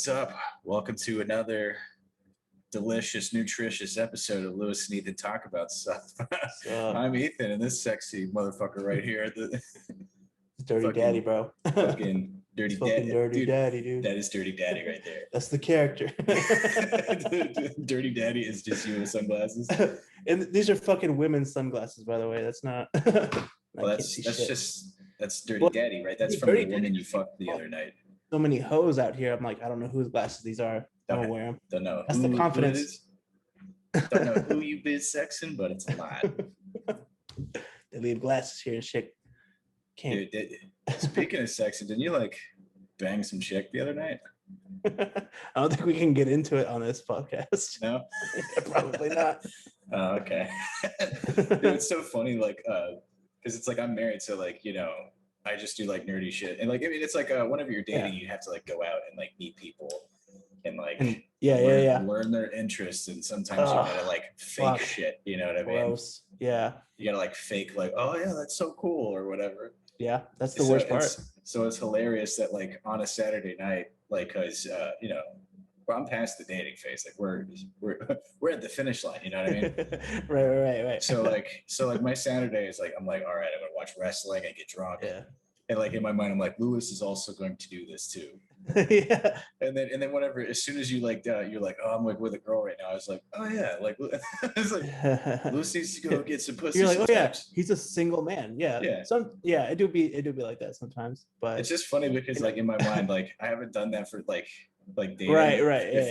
What's up? Welcome to another delicious, nutritious episode of Lewis and Ethan Talk About Stuff. I'm Ethan, and this sexy motherfucker right here, the Dirty Daddy, bro. fucking dirty daddy. Dirty Daddy, dude. That is Dirty Daddy right there. That's the character. Dirty Daddy is just you with sunglasses. And these are fucking women's sunglasses, by the way. That's not. Well, that's Dirty Daddy, right? That's from the woman you fucked the other night. So many hoes out here. I'm like, I don't know whose glasses these are. I don't wear them. Don't know. That's the confidence. Don't know who you been sexing, but it's a lot. They leave glasses here and shit. Can't. Dude, speaking of sexing, didn't you like bang some chick the other night? I don't think we can get into it on this podcast. No, probably not. Oh, okay. Dude, it's so funny, like, because it's like I'm married, so like, you know, I just do like nerdy shit, and like, I mean, it's like whenever you're dating, you have to like go out and like meet people and like learn their interests, and sometimes you gotta like fake shit. You know what I mean? Gross. Yeah. You gotta like fake like, oh yeah, that's so cool or whatever. Yeah, that's the worst part. So it's hilarious that like on a Saturday night, like, cause you know, well, I'm past the dating phase. Like we're at the finish line. You know what I mean? Right. So like my Saturday is like, I'm like, all right, I'm gonna watch wrestling. I get drunk. Yeah. And like in my mind, I'm like, Lewis is also going to do this too. Yeah. And then whenever, as soon as you like, you're like, oh, I'm like with a girl right now. I was like, oh yeah, like it's like Lewis needs to go get some pussy. You're like, sometimes. oh yeah, he's a single man. Yeah. It do be like that sometimes. But it's just funny because like in my mind, like I haven't done that for like dating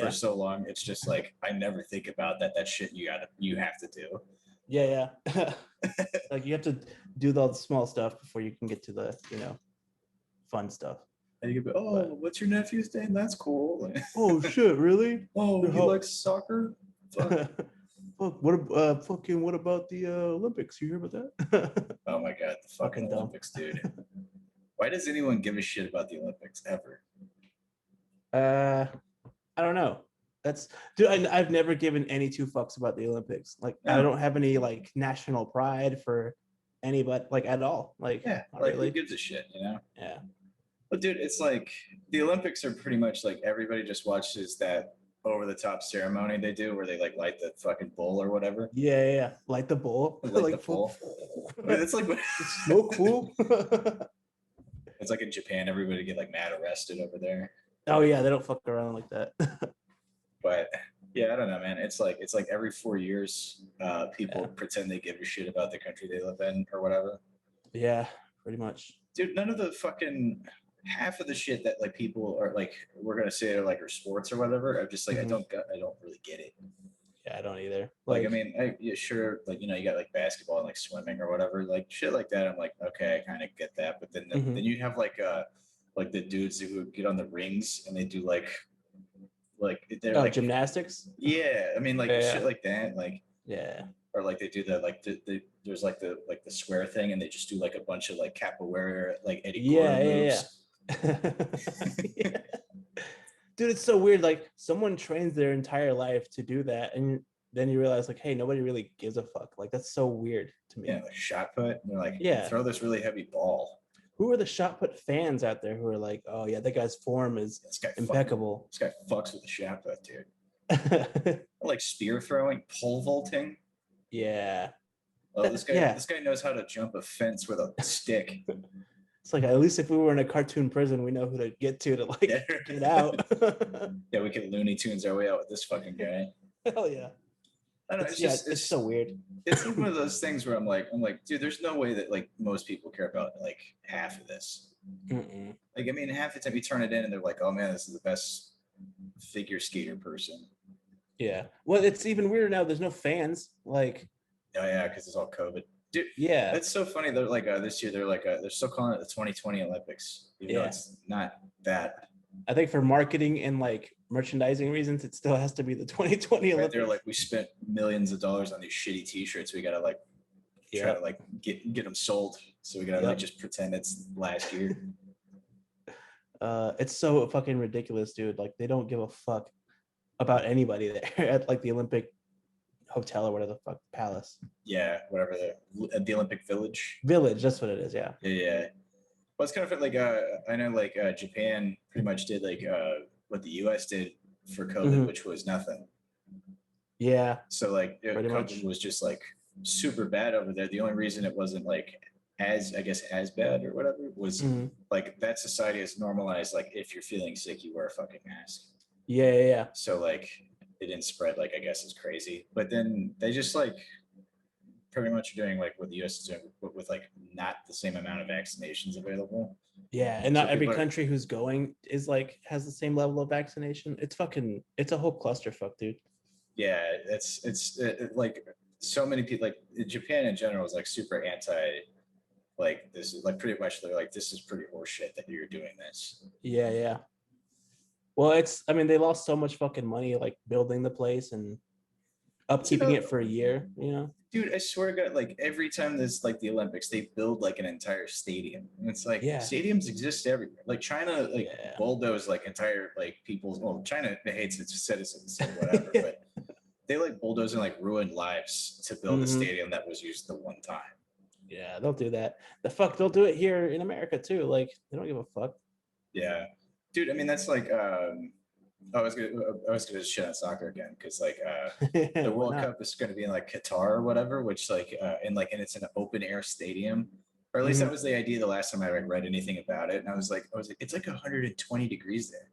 for so long. It's just like I never think about that shit you have to do. Yeah. Like you have to do all the small stuff before you can get to the, you know, fun stuff. And you can be, what's your nephew's name? That's cool. Oh shit, really? Oh, he likes soccer? Fuck. What about the Olympics? You hear about that? Oh my god, the fucking Olympics, dude. Why does anyone give a shit about the Olympics ever? I don't know. I've never given any two fucks about the Olympics. Like, no. I don't have any like national pride for anybody, like at all. Like, yeah, like really. Who gives a shit, you know? Yeah. But dude, it's like the Olympics are pretty much like everybody just watches that over the top ceremony they do where they like light the fucking bowl or whatever. Yeah. Light the bowl. Light the bowl. I mean, it's like it's so cool. It's like in Japan, everybody get like mad arrested over there. Oh yeah, they don't fuck around like that. But yeah, I don't know, man. It's like every 4 years, people pretend they give a shit about the country they live in or whatever. Yeah, pretty much. Dude, none of the fucking half of the shit that like people are like, we're gonna say like are sports or whatever. I'm just like, I don't really get it. Yeah, I don't either. Like I mean, sure, like, you know, you got like basketball and like swimming or whatever, like shit like that. I'm like, okay, I kind of get that. But then then you have like the dudes who get on the rings and they do like they're like gymnastics. Yeah, I mean like shit like that, like or like they do there's like the square thing and they just do like a bunch of like capoeira like Eddie moves. Yeah. Dude, it's so weird. Like someone trains their entire life to do that, and then you realize like, hey, nobody really gives a fuck. Like that's so weird to me. Yeah, like shot put. And they're like, throw this really heavy ball. Who are the shot put fans out there who are like, oh yeah, that guy's form is impeccable. This guy fucks with the shot put, dude. Like spear throwing, pole vaulting. Yeah. Oh, this guy knows how to jump a fence with a stick. It's like, at least if we were in a cartoon prison, we know who to get to like get out. Yeah, we can Looney Tunes our way out with this fucking guy. Hell yeah. I don't know, it's so weird. It's one of those things where I'm like, dude, there's no way that like most people care about like half of this. Mm-mm. Like, I mean, half the time you turn it in and they're like, oh man, this is the best figure skater person. Yeah. Well, it's even weirder now. There's no fans. Like, oh yeah, because it's all COVID. Dude, yeah, that's so funny. They're like this year. They're like they're still calling it the 2020 Olympics. Even though it's not that. I think for marketing and like merchandising reasons, it still has to be the 2020 Olympics. They're like, we spent millions of dollars on these shitty T-shirts. We gotta like try to like get them sold. So we gotta like just pretend it's last year. It's so fucking ridiculous, dude. Like they don't give a fuck about anybody there at like the Olympic hotel or whatever the fuck, palace. Yeah, whatever, the Olympic Village. That's what it is. Yeah. Well, it's kind of like I know like Japan pretty much did like what the U.S. did for COVID, Mhm. which was nothing. Yeah, So like pretty COVID much. was just like super bad over there. The only reason it wasn't like as I guess as bad or whatever was Mhm. like that society has normalized like if you're feeling sick, you wear a fucking mask. Yeah. So like it didn't spread like I guess as crazy. But then they just like pretty much doing like what the US is doing with like not the same amount of vaccinations available. Yeah, and So not every people are country who's going is like has the same level of vaccination. It's a whole clusterfuck, dude. yeah, it's like so many people like Japan in general is like super anti like this is like pretty much they're like this is pretty horseshit that you're doing this. Yeah. Well, I mean, they lost so much fucking money like building the place and You upkeeping know, it for a year, you know? dude, I swear to God, like every time there's like the Olympics, they build like an entire stadium. And it's like Yeah. stadiums exist everywhere. Like China, like Yeah. bulldoze like entire like people's well, China hates its citizens, so whatever, but they like bulldoze and like ruin lives to build a Mhm. stadium that was used the one time. Yeah, they'll do that. They'll do it here in America too. Like they don't give a fuck. Yeah. Dude, I mean that's like I was gonna shit on soccer again because like the Why World not? Cup is gonna be in like Qatar or whatever, which like and it's an open air stadium. Or at least that Mhm. was the idea the last time I like, read anything about it. And I was like, it's like 120 degrees there.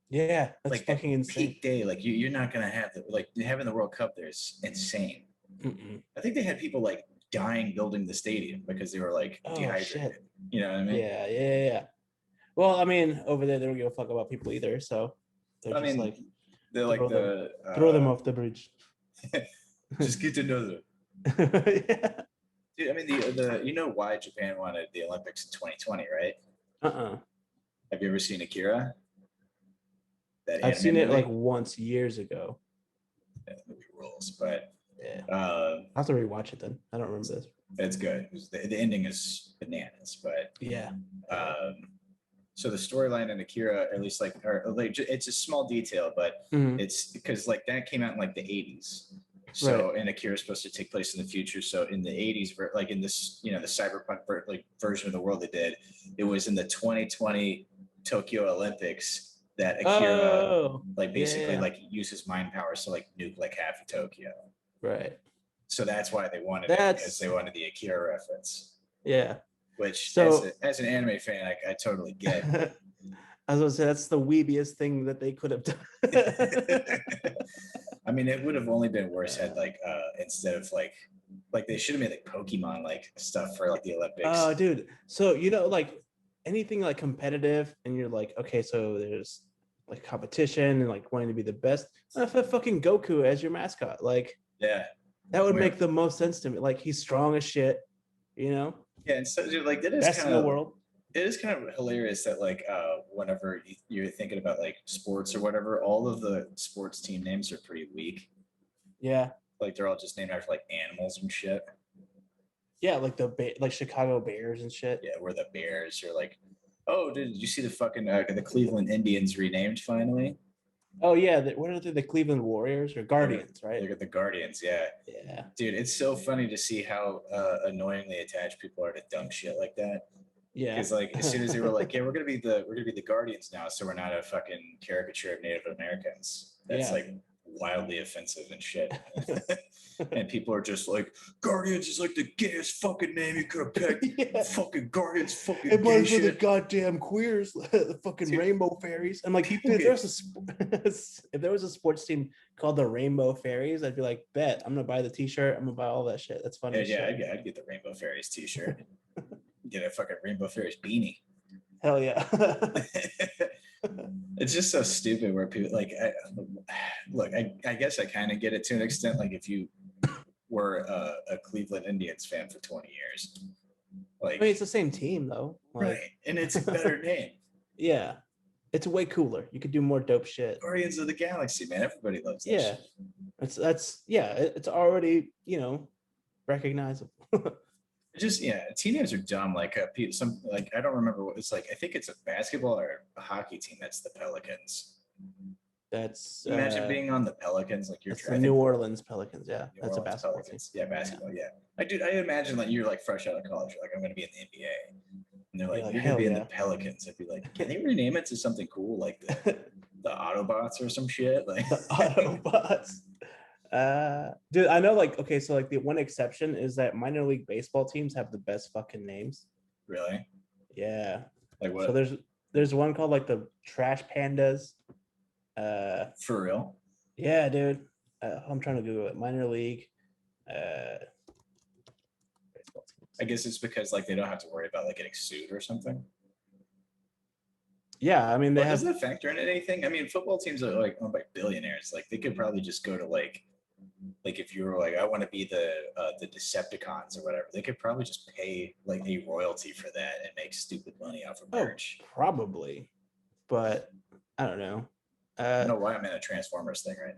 Yeah, that's Like at fucking insane. peak day, like you're not gonna have the like having the World Cup there is insane. Mm-mm. I think they had people like dying building the stadium because they were like Oh shit. dehydrated. You know what I mean? Yeah. Well, I mean, over there they don't give a fuck about people either, so they're I just mean, like they're like throw them throw them off the bridge. just get to know them. Yeah. Dude, I mean the you know why Japan wanted the Olympics in 2020, right? Uh-uh. Have you ever seen Akira? That I've anime seen it like movie? once years ago. That movie rules, but Yeah. uh, I'll have to rewatch it then. I don't remember this. it's good. The ending is bananas, but Yeah. um, so the storyline in Akira, at least like it's a small detail, but Mhm. it's because like that came out in like the 80s. Right. So and Akira is supposed to take place in the future. So in the 80s, like in this, you know, the cyberpunk like version of the world they did, it was in the 2020 Tokyo Olympics that Akira Oh, like basically yeah. like uses mind powers to like nuke like half of Tokyo. Right. So that's why they wanted it because That's they wanted the Akira reference, yeah. which So as an anime fan, I totally get. I was gonna say that's the weebiest thing that they could have done. I mean, it would have only been worse had like instead of like they should have made like Pokemon like stuff for like the Oh, Olympics. dude. So you know, like anything like competitive, and you're like, okay, so there's like competition and like wanting to be the best. Have fucking Goku as your mascot. Like Yeah, that would where make the most sense to me. Like he's strong as shit, you know, yeah, and so dude, like best in the world. it is kind of hilarious that like whenever you're thinking about like sports or whatever, all of the sports team names are pretty weak. Yeah. Like they're all just named after like animals and shit. Yeah, like like Chicago Bears and shit. Yeah, where the Bears are like, oh, did you see the fucking the Cleveland Indians renamed finally? Oh yeah, what are they? The Cleveland Warriors or Guardians, right? Look at the Guardians, yeah. Yeah. Dude, it's so funny to see how annoyingly attached people are to dumb shit like that. Yeah. Because like as soon as they were like, yeah, we're gonna be the Guardians now, so we're not a fucking caricature of Native Americans. That's Yeah. like wildly offensive and shit. And people are just like, Guardians is like the gayest fucking name you could have picked. Yeah. Fucking Guardians, fucking It gay might for the shit. goddamn queers, the fucking Dude, Rainbow Fairies. I'm like, people dude, get if there was a sports team called the Rainbow Fairies, I'd be like, bet I'm gonna buy the T-shirt. I'm gonna buy all that shit. That's funny yeah, as yeah, shit. I'd get the Rainbow Fairies t-shirt. Get a fucking Rainbow Fairies beanie. Hell yeah. It's just so stupid where people like look, I guess I kind of get it to an extent. Like if you were a Cleveland Indians fan for 20 years, I mean, it's like the same team though. Like, right, and it's a better name. yeah, it's way cooler. You could do more dope shit. Guardians of the Galaxy, man. Everybody loves that Yeah, shit. it's already recognizable. Just yeah, team names are dumb. Like some like I don't remember what it's like. I think it's a basketball or a hockey team. That's the Pelicans. That's Imagine being on the Pelicans, like you're. that's the I think New Orleans Pelicans. Yeah, New that's a Orleans basketball team. Pelicans. Yeah, basketball. Yeah. I imagine like you're like fresh out of college. You're like I'm going to be in the NBA, and they're You're like like, you're going to hell be in the yeah. Pelicans. I'd be like, can they rename it to something cool like the the Autobots or some shit. Like The Autobots. Dude, I know, like, okay, so like the one exception is that minor league baseball teams have the best fucking names. Really? Yeah. Like what? So there's one called like the Trash Pandas. For real? Yeah, dude. I'm trying to Google it. Minor league baseball teams. I guess it's because like they don't have to worry about like getting sued or something. Yeah, I mean they have. Does that factor in anything? I mean, football teams are like owned by billionaires. Like they could probably just go to like if you were like, I want to be the Decepticons or whatever, they could probably just pay like a royalty for that and make stupid money off of merch. Probably, but I don't know. I don't know why I'm in a Transformers thing right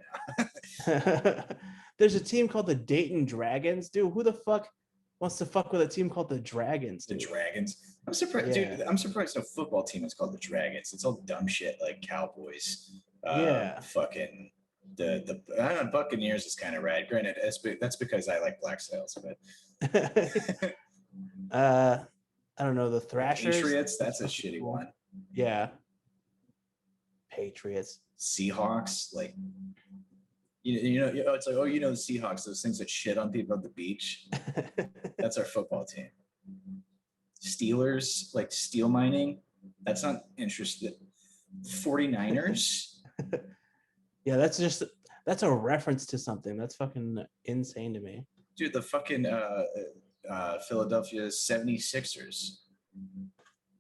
now. There's a team called the Dayton Dragons, dude. Who the fuck wants to fuck with a team called the Dragons? Dude? The Dragons. I'm surprised, dude. I'm surprised no football team is called the Dragons. It's all dumb shit like Cowboys. Fucking the I don't know, Buccaneers is kind of rad. Granted, that's because I like Black Sails, but I don't know, the Thrashers. Patriots. That's a shitty one. Yeah. Patriots. Seahawks, like you know, it's like, oh, you know, the Seahawks, those things that shit on people at the beach. That's our football team. Steelers, like steel mining. That's not interesting. 49ers. Yeah, that's a reference to something. That's fucking insane to me. Dude, the fucking Philadelphia 76ers.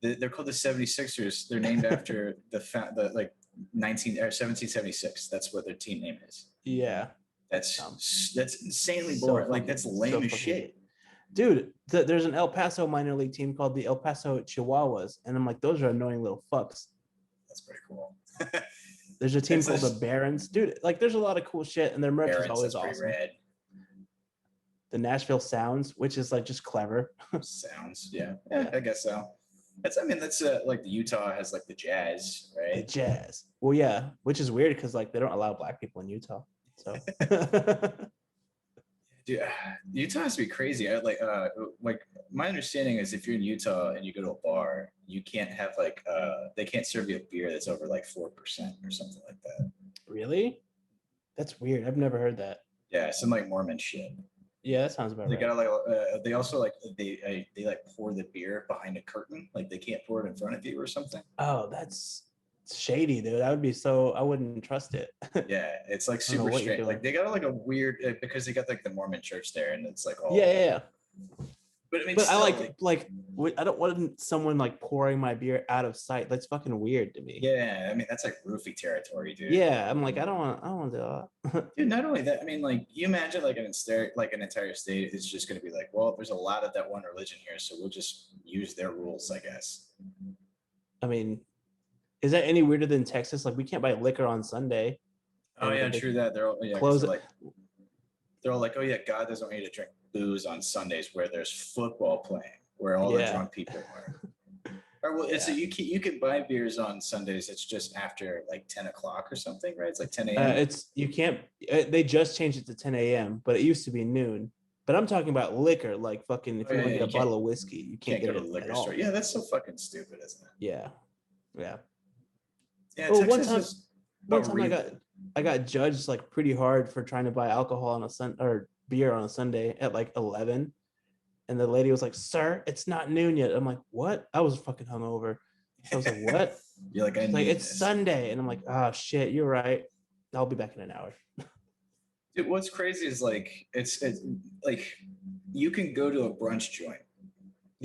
They're called the 76ers. They're named after the like 1776. That's what their team name is. Yeah. That's insanely boring. Like that's lame as shit. Dude, there's an El Paso minor league team called the El Paso Chihuahuas, and I'm like, those are annoying little fucks. That's pretty cool. There's a team called the Barons. Dude, like there's a lot of cool shit, and their merch is always awesome. Rad. The Nashville Sounds, which is like just clever. Sounds, yeah, I guess so. That's like the Utah has like the Jazz, right? The Jazz. Well, yeah, which is weird because like they don't allow black people in Utah. So dude, Utah has to be crazy. Like my understanding is if you're in Utah and you go to a bar, you can't have like they can't serve you a beer that's over like 4% or something like that. Really? That's weird. I've never heard that. Yeah, some like Mormon shit. Yeah, that sounds about right. They gotta like they also like they like pour the beer behind a curtain, like they can't pour it in front of you or something. Oh, that's shady, dude. I wouldn't trust it. Yeah, it's like super strange. Like they got like a weird because they got like the Mormon church there, and it's like all yeah. But I mean, but still, I don't want someone like pouring my beer out of sight. That's fucking weird to me. Yeah, I mean that's like roofie territory, dude. Yeah, I'm like I don't want to do that. Dude, not only that, I mean, like you imagine like an entire state is just going to be like, well, there's a lot of that one religion here, so we'll just use their rules, I guess. I mean, is that any weirder than Texas? Like we can't buy liquor on Sunday. Oh yeah, true that. They're all close it. Like, they're all like, oh yeah, God doesn't want you to drink booze on Sundays where there's football playing, where all the drunk people are. Or well, so you can buy beers on Sundays. It's just after like 10 o'clock or something, right? It's like 10 a.m. You can't. They just changed it to 10 a.m. But it used to be noon. But I'm talking about liquor, like fucking. If you want to get a bottle of whiskey, you can't get go it to the liquor store. All. Yeah, that's so fucking stupid, isn't it? Yeah. Yeah. Well, one time I got judged like pretty hard for trying to buy alcohol on beer on a Sunday at like 11. And the lady was like, "Sir, it's not noon yet." I'm like, "What?" I was fucking hungover. I was like, "What?" You're like, it's Sunday. And I'm like, "Oh shit, you're right. I'll be back in an hour." Dude, what's crazy is like it's like you can go to a brunch joint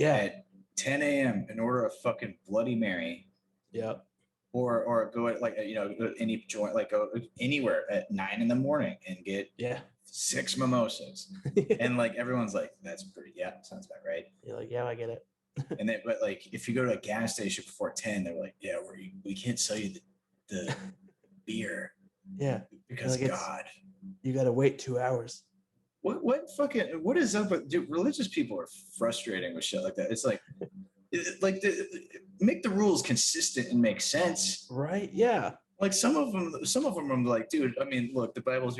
at 10 a.m. and order a fucking Bloody Mary. Yeah. Or go at like go to any joint, like go anywhere at 9 a.m. and get 6 mimosas. And like everyone's like, that's pretty, sounds about right. You're like, yeah, I get it. And then but like if you go to a gas station before 10, they're like, yeah, we can't sell you the beer. Yeah. Because like God. You gotta wait 2 hours. What is up with dude, religious people are frustrating with shit like that. It's like make the rules consistent and make sense, right? Yeah, like some of them I'm like, dude, I mean, look, the Bible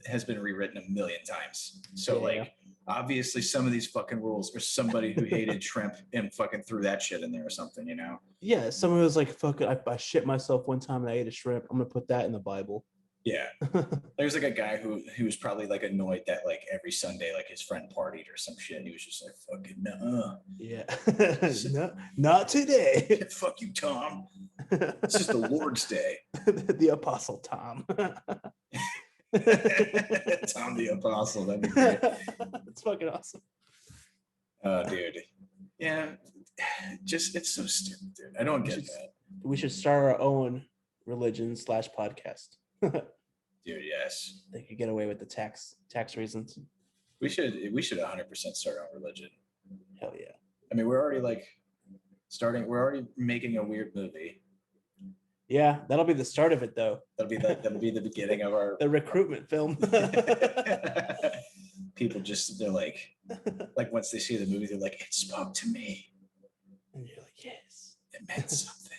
has been rewritten a million times, so like obviously some of these fucking rules are somebody who hated shrimp and fucking threw that shit in there or something, you know? Yeah, someone was like, fuck it, I shit myself one time and I ate a shrimp. I'm gonna put that in the Bible. Yeah. There's like a guy who was probably like annoyed that like every Sunday like his friend partied or some shit. He was just like, fucking no. Yeah. No, not today. Fuck you, Tom. It's just the Lord's Day. The Apostle Tom. Tom the Apostle. That'd be great. It's fucking awesome. Oh, dude. Yeah. Just it's so stupid, dude. I don't get that. We should start our own religion / podcast. Dude, yes. They could get away with the tax reasons. We should 100% start our own religion. Hell yeah. I mean, we're already making a weird movie. Yeah, that'll be the start of it though. That'll be the beginning of our the recruitment film. People they're like once they see the movie, they're like, it spoke to me. And you're like, yes. It meant something.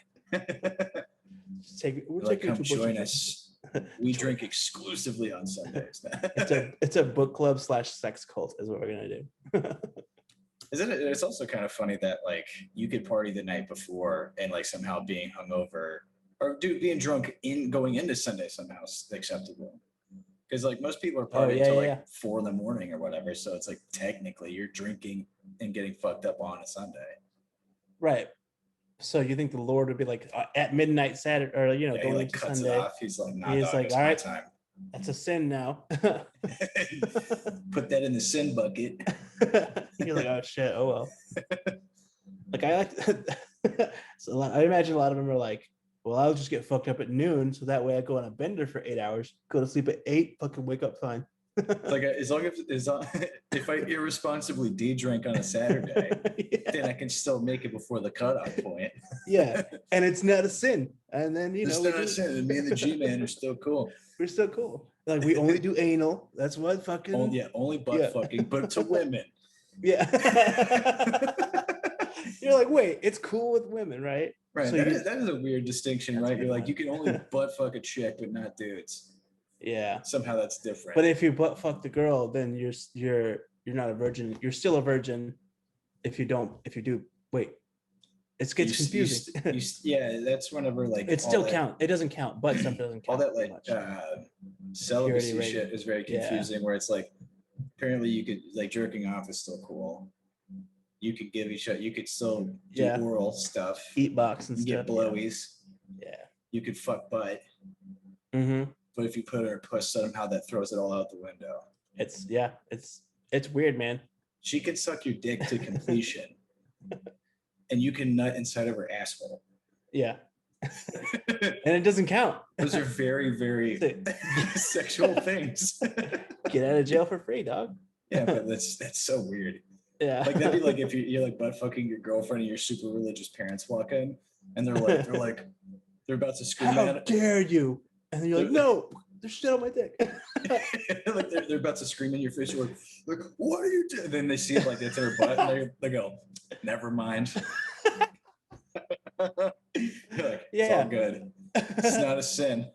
We'll like, come join us. We drink exclusively on Sundays. It's a book club / sex cult is what we're gonna do. Isn't it? It's also kind of funny that like you could party the night before and like somehow being hungover or being drunk going into Sunday somehow acceptable. Because like most people are partying until 4 a.m. or whatever. So it's like technically you're drinking and getting fucked up on a Sunday. Right. So you think the Lord would be like at midnight Saturday or going like into cuts Sunday? It off. He's like, nah, he's dog, like, it's all right, time. That's a sin now. Put that in the sin bucket. You're like, oh shit, oh well. Like I like so I imagine a lot of them are like, well, I'll just get fucked up at noon, so that way I go on a bender for 8 hours, go to sleep at 8, fucking wake up fine. Like as long as if I irresponsibly de-drink on a Saturday, then I can still make it before the cutoff point. Yeah, and it's not a sin. And then it's not a sin. And me and the G-man are still cool. We're still cool. Like we only do anal. That's what fucking. Only butt fucking, but to women. Yeah. You're like, wait, it's cool with women, right? Right. So that is a weird distinction, right? You're like, you can only butt fuck a chick, but not dudes. Yeah. Somehow that's different. But if you butt fuck the girl, then you're not a virgin. You're still a virgin. If you do, wait. It gets confusing. Yeah, that's whenever like it still count. It doesn't count. Butt stuff doesn't count. All that like celibacy shit is very confusing. Where it's like apparently you could like jerking off is still cool. You could give each other. You could still do oral stuff. Eat box and stuff. Get blowies. Yeah. You could fuck butt. Mm-hmm. But if you put her puss, somehow that throws it all out the window. It's weird, man. She can suck your dick to completion, and you can nut inside of her asshole. Yeah, and it doesn't count. Those are very, very sexual things. Get out of jail for free, dog. Yeah, but that's so weird. Yeah, like that'd be like if you're like butt fucking your girlfriend and your super religious parents walk in, and they're about to scream at it. How dare you? And then you're like, no, there's shit on my dick. Like they're about to scream in your face. You're like, what are you doing? Then they see it like it's their butt. And they go, never mind. You're like, it's all good. It's not a sin.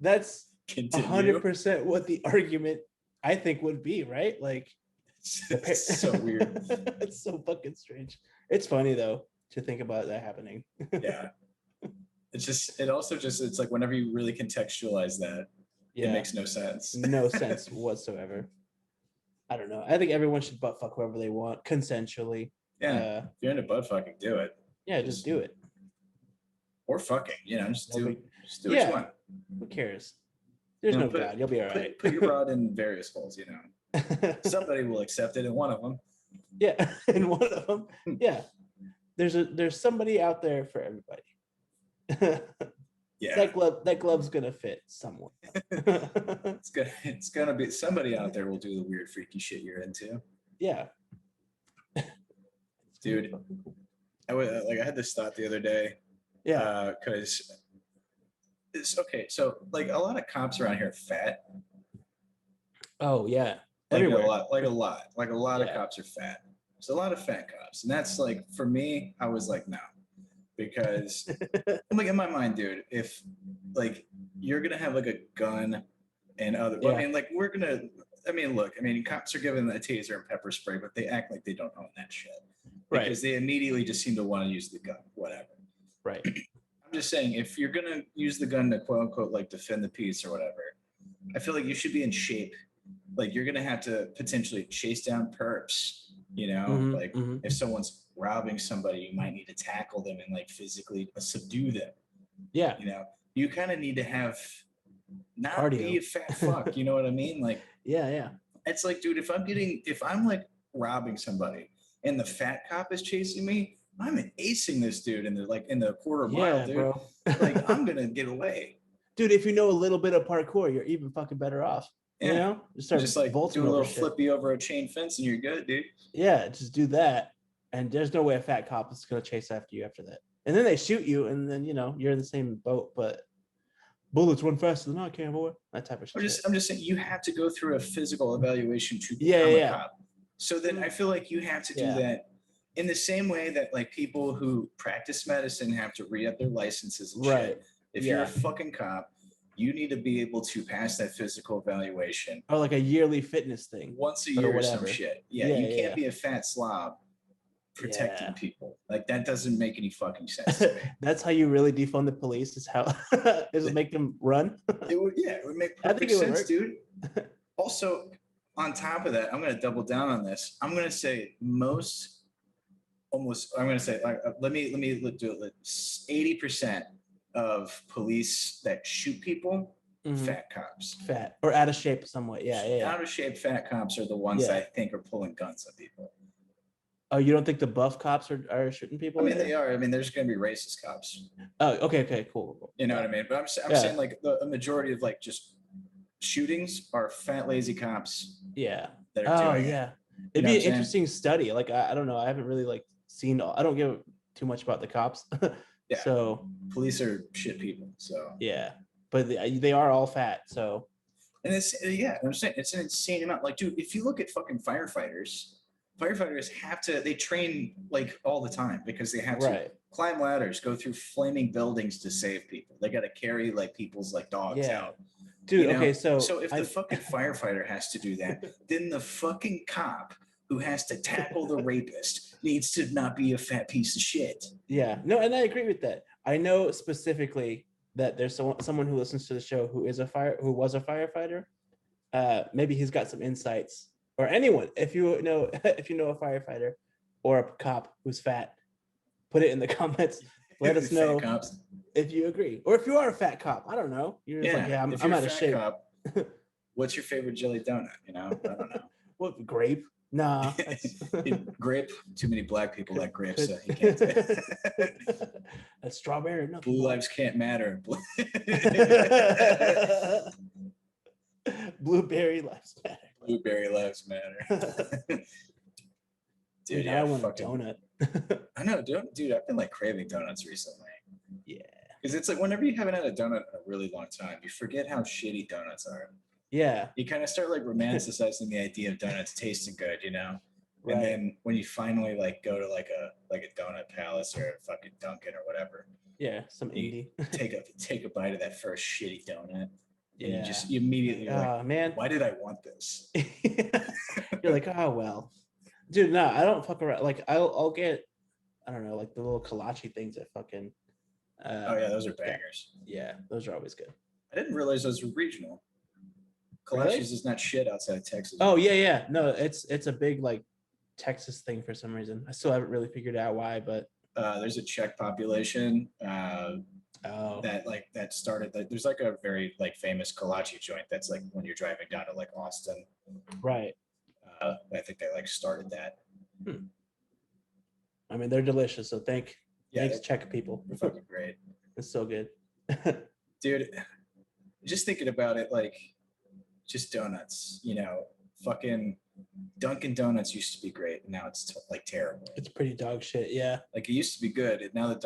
That's 100% what the argument I think would be, right? Like, it's so weird. It's so fucking strange. It's funny though to think about that happening. Yeah. It's like whenever you really contextualize that, it makes no sense. No sense whatsoever. I don't know. I think everyone should butt fuck whoever they want consensually. Yeah. If you're into butt fucking, do it. Yeah, just do it. Or fucking, just do what you want. Who cares? There's no God. You'll be all right. Put your rod in various holes, Somebody will accept it in one of them. Yeah, in one of them. Yeah. There's somebody out there for everybody. Yeah, that glove's gonna fit somewhere. it's gonna be somebody out there will do the weird freaky shit you're into. Yeah, dude. I had this thought the other day. Yeah, because it's okay. So like a lot of cops around here are fat. Oh yeah, everywhere. A lot of cops are fat. There's a lot of fat cops, and that's like for me. I was like, no. Because I'm like in my mind, dude, if like you're gonna have like a gun and other I mean like we're gonna I mean, look, I mean, cops are given a taser and pepper spray, but they act like they don't own that shit Right. because they immediately just seem to want to use the gun, whatever. Right. I'm just saying, if you're gonna use the gun to quote unquote like defend the peace or whatever, I feel like you should be in shape. Like you're gonna have to potentially chase down perps. You know, like if someone's robbing somebody, you might need to tackle them and like physically subdue them. Yeah. You know, you kind of need to have not Cardio. be a fat fuck. You know what I mean? Like, yeah. It's like, dude, if I'm like robbing somebody and the fat cop is chasing me, I'm acing this dude in the quarter mile, dude. Bro. Like I'm gonna get away. Dude, if you know a little bit of parkour, you're even fucking better off. Yeah. You know? Just like do a little flippy over a chain fence and you're good, dude. Yeah, just do that. And there's no way a fat cop is gonna chase after you after that. And then they shoot you, and then you're in the same boat, but bullets run faster than I can, boy. That type of shit. I'm just saying you have to go through a physical evaluation to become a cop. So then I feel like you have to do that in the same way that like people who practice medicine have to re-up their licenses and shit. If you're a fucking cop, you need to be able to pass that physical evaluation. Or like a yearly fitness thing. Once a year or some shit. Yeah, you can't be a fat slob protecting people. Like that doesn't make any fucking sense to me. That's how you really defund the police, is how is it make them run? It would make perfect sense, dude. Also, on top of that, I'm gonna double down on this. I'm gonna say let me do it. 80% of police that shoot people, fat cops. Fat or out of shape somewhat. Yeah. Out of shape fat cops are the ones that I think are pulling guns at people. Oh, you don't think the buff cops are shooting people? I mean, they are. I mean, there's going to be racist cops. Oh, okay, cool. You know what I mean? But I'm saying like a majority of like just shootings are fat, lazy cops. Yeah. That are doing It'd be an interesting study. Like, I don't know. I haven't really like seen, I don't give too much about the cops. Yeah. So police are shit people. So yeah, but they are all fat. So, and I'm saying it's an insane amount. Like, dude, if you look at fucking firefighters they train like all the time because they have to climb ladders, go through flaming buildings to save people. They got to carry like people's like dogs out. Dude, okay, so if the fucking firefighter has to do that, then the fucking cop who has to tackle the rapist needs to not be a fat piece of shit. Yeah, no, and I agree with that. I know specifically that there's someone who listens to the show who was a firefighter. Maybe he's got some insights, or anyone. If you know a firefighter or a cop who's fat, put it in the comments. Let us know if you agree, or if you are a fat cop. I don't know. You're just like, I'm out of shape. Cop, what's your favorite jelly donut? I don't know. What, grape? Nah. Grape. Too many black people like grapes. So you can't That's strawberry. Blue lives can't matter. Blueberry lives matter. Blueberry lives matter. Dude, I want a donut. I know, dude. I've been like craving donuts recently. Yeah. Because it's like whenever you haven't had a donut in a really long time, you forget how shitty donuts are. Yeah. You kind of start like romanticizing the idea of donuts tasting good, you know? Right. And then when you finally like go to like a donut palace or a fucking Dunkin' or whatever. Yeah, some indie. take a bite of that first shitty donut. Yeah. And you immediately like, man, why did I want this? You're like, oh well. Dude, no, I don't fuck around. Like I'll get, I don't know, like the little kolache things that fucking oh yeah, those are bangers. Yeah, those are always good. I didn't realize those were regional. Kolaches is not shit outside of Texas. Oh yeah. No, it's a big like Texas thing for some reason. I still haven't really figured out why, but there's a Czech population that started that. There's like a very like famous kolache joint that's like when you're driving down to like Austin. Right. I think they like started that. I mean, they're delicious. So thanks Czech people. They're fucking great. It's so good. Dude, just thinking about it, like just donuts, fucking Dunkin' Donuts used to be great, and now it's like terrible. It's pretty dog shit, yeah. Like it used to be good, and now they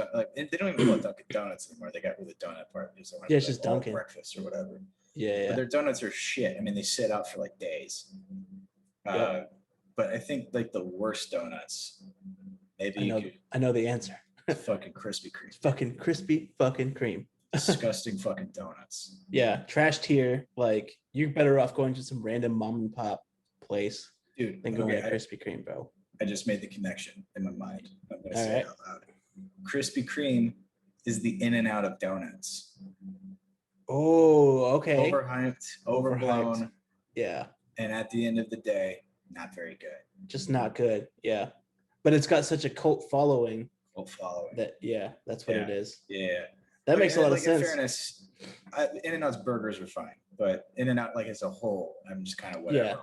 don't even call it Dunkin' Donuts anymore. They got rid of the donut part. It's just Dunkin' breakfast or whatever. Yeah. But their donuts are shit. I mean, they sit out for like days. But I think like the worst donuts. Maybe I know the answer. Fucking Krispy Kreme. Fucking Krispy fucking Kreme. Disgusting fucking donuts. Yeah, trash tier. Like you're better off going to some random mom and pop place, dude. than going to Krispy Kreme, bro. I just made the connection in my mind. I'm gonna All say right. it out loud. Krispy Kreme is the In and Out of donuts. Oh, okay. Overhyped, overblown. Yeah. And at the end of the day, not very good. Just not good. Yeah. But it's got such a cult following. That that's what it is. Yeah. That makes a lot of sense. In fairness, In-N-Out's burgers are fine, but In-N-Out like as a whole, I'm just kind of whatever. Yeah.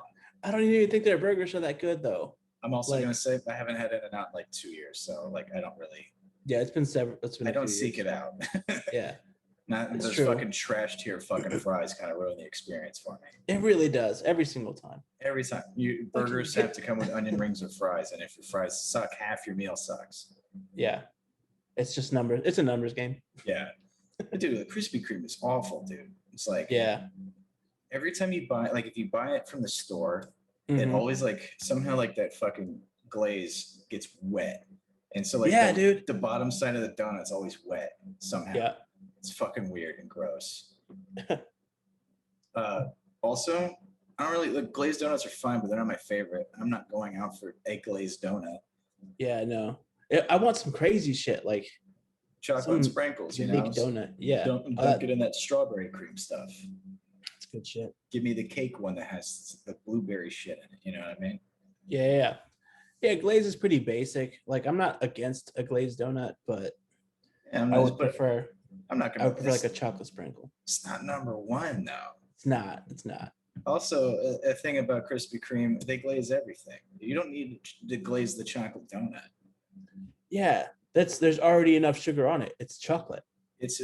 I don't even think their burgers are that good though. I'm also gonna say I haven't had In-N-Out in like 2 years, so like I don't really. Yeah, it's been several. I don't seek it out. Yeah. Not those fucking trash tier fucking fries kind of ruin the experience for me. It really does every single time. Every time burgers have to come with onion rings or fries, and if your fries suck, half your meal sucks. Yeah, it's just numbers. It's a numbers game. Yeah, dude, the Krispy Kreme is awful, dude. It's like every time you buy, like if you buy it from the store, it always like somehow like that fucking glaze gets wet, and so like the bottom side of the donut's always wet somehow. Yeah. It's fucking weird and gross. Also, I don't really like glazed donuts are fine, but they're not my favorite. I'm not going out for a glazed donut. Yeah, no. I want some crazy shit like chocolate and sprinkles, you know. Donut. Yeah. Don't get in that strawberry cream stuff. It's good shit. Give me the cake one that has the blueberry shit in it. You know what I mean? Yeah. Yeah, glaze is pretty basic. Like I'm not against a glazed donut, but I would prefer. I'm not gonna. I would prefer like a chocolate sprinkle. It's not number one though. It's not. It's not. Also, a thing about Krispy Kreme, they glaze everything. You don't need to glaze the chocolate donut. Yeah, there's already enough sugar on it. It's chocolate. It's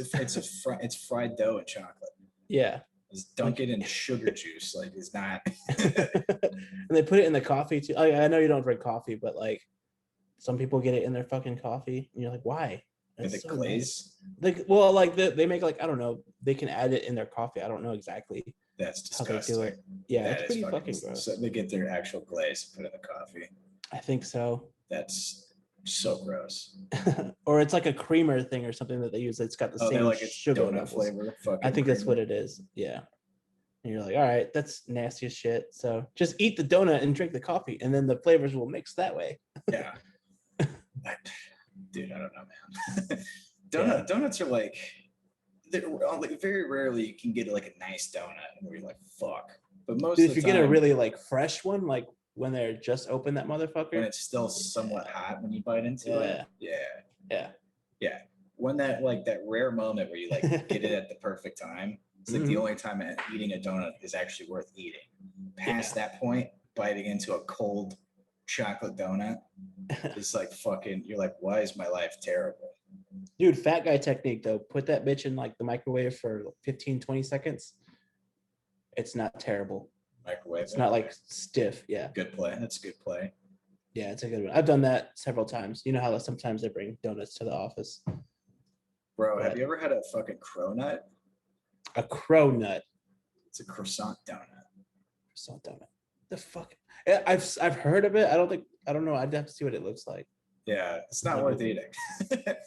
fried dough and chocolate. Yeah. Just dunk it in sugar juice. Like it's not. And they put it in the coffee too. I know you don't drink coffee, but like some people get it in their fucking coffee, and you're like, why? The glaze? They make like I don't know. They can add it in their coffee. I don't know exactly. That's disgusting. How they do it. Yeah, it's pretty fucking gross. So they get their actual glaze and put it in the coffee. I think so. That's so gross. Or it's like a creamer thing or something that they use. It's got the same like sugar donut flavor. I think that's what it is. Yeah. And you're like, all right, that's nasty as shit. So just eat the donut and drink the coffee, and then the flavors will mix that way. Yeah. Dude, I don't know, man. Donuts are like very rarely you can get like a nice donut and where you're like, fuck. But most of the time, if you get a really like fresh one, like when they're just open, that motherfucker, when it's still somewhat hot when you bite into it. Yeah. When that like that rare moment where you like get it at the perfect time. It's like the only time eating a donut is actually worth eating. Past that point, biting into a cold chocolate donut is like fucking, you're like, why is my life terrible? Dude, fat guy technique though. Put that bitch in like the microwave for 15-20 seconds. It's not terrible. Microwave. It's not like stiff. Yeah. Good play. That's a good play. Yeah, it's a good one. I've done that several times. You know how sometimes they bring donuts to the office. Bro, have you ever had a fucking cronut? A cronut. It's a croissant donut. Croissant donut. The fuck? I've heard of it. I don't know. I'd have to see what it looks like. Yeah, it's not worth eating.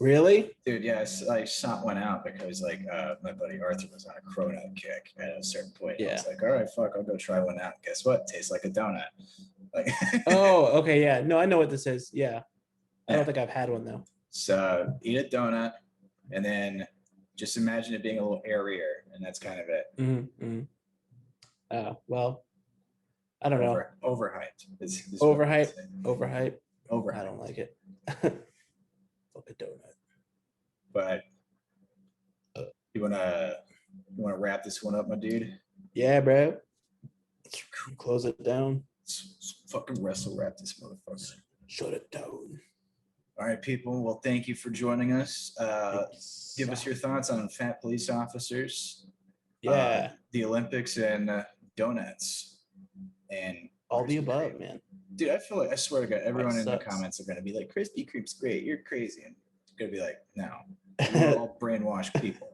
Really? Dude, yeah, I sought one out because like my buddy Arthur was on a cronut kick at a certain point. Yeah. I was like, all right, fuck, I'll go try one out. Guess what? Tastes like a donut. Like oh, okay, yeah. No, I know what this is. Yeah. I don't think I've had one though. So eat a donut and then just imagine it being a little airier, and that's kind of it. Well, I don't know. Overhyped. Overhyped. I don't like it. Fuck a donut. But you wanna wrap this one up, my dude? Yeah, bro. Let's close it down. Let's fucking wrap this motherfucker. Shut it down. All right, people. Well, thank you for joining us. Give us your thoughts on fat police officers. Yeah. The Olympics and donuts. And all the above, man. Dude, I feel like, I swear to God, everyone in the comments are going to be like, Krispy Kreme's great. You're crazy. And it's going to be like, no. You're all brainwashed people.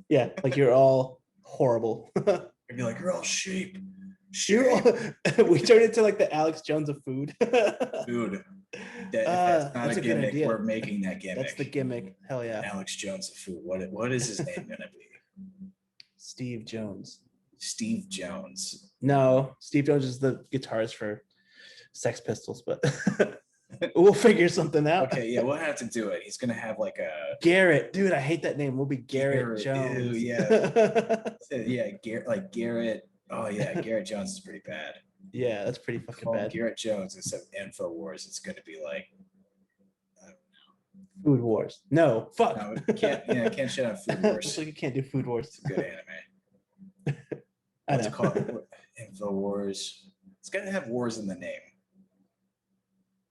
Yeah, like you're all horrible. You'd be like, you're all sheep. We turned into like the Alex Jones of food. Dude. that's not that's a a good gimmick, idea. we're making that gimmick. That's the gimmick. Hell yeah. Alex Jones of food. What is his name gonna be? Steve Jones. Steve Jones. No, Steve Jones is the guitarist for Sex Pistols, but we'll figure something out. Okay, yeah, we'll have to do it. He's gonna have like a Garrett, dude. I hate that name. We'll be Garrett Jones. Ew, yeah. Yeah, Garrett. Oh yeah, Garrett Jones is pretty bad. Yeah, that's pretty fucking bad. Garrett Jones instead of InfoWars, it's gonna be like Food Wars. No, fuck. no, can't shit on Food Wars. Looks like you can't do Food Wars. It's a good anime. I What's know. it called? InfoWars. It's gotta have wars in the name.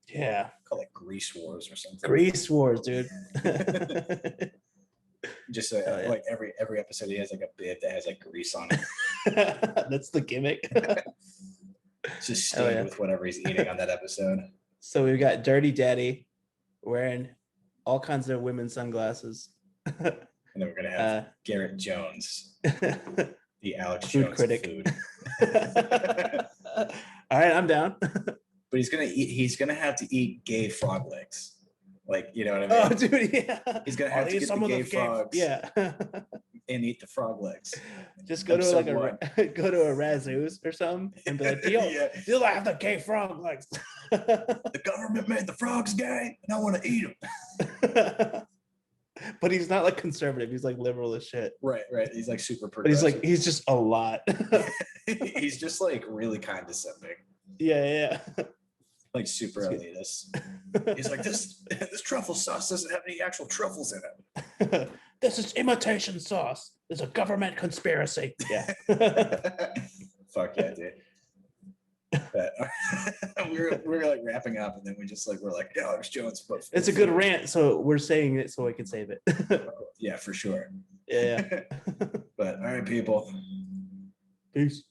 Yeah. Call it Grease Wars or something. Grease Wars, dude. Just yeah. like every episode, he has like a bib that has like grease on it. That's the gimmick. Just stay with whatever he's eating on that episode. So we've got Dirty Daddy wearing all kinds of women's sunglasses. And then we're gonna have Garrett Jones, the Alex food Jones critic. Of food. All right, I'm down. But he's gonna have to eat gay frog legs. Like, you know what I mean? Oh, dude, yeah. He's gonna have to get the gay frogs, yeah, and eat the frog legs. Just go to like go to a Razzoos or something and be like, you'll have the gay frog legs. The government made the frogs gay, and I want to eat them. But he's not like conservative. He's like liberal as shit. Right. He's like super progressive. But he's just a lot. He's just like really condescending. Yeah. Like super elitist. He's like, this truffle sauce doesn't have any actual truffles in it. This is imitation sauce. It's a government conspiracy. Yeah. Fuck yeah, dude. But we're like wrapping up, and then we're like Alex Jones. But it's a good rant, so we're saying it so I can save it. Yeah, for sure. Yeah. But all right, people. Peace.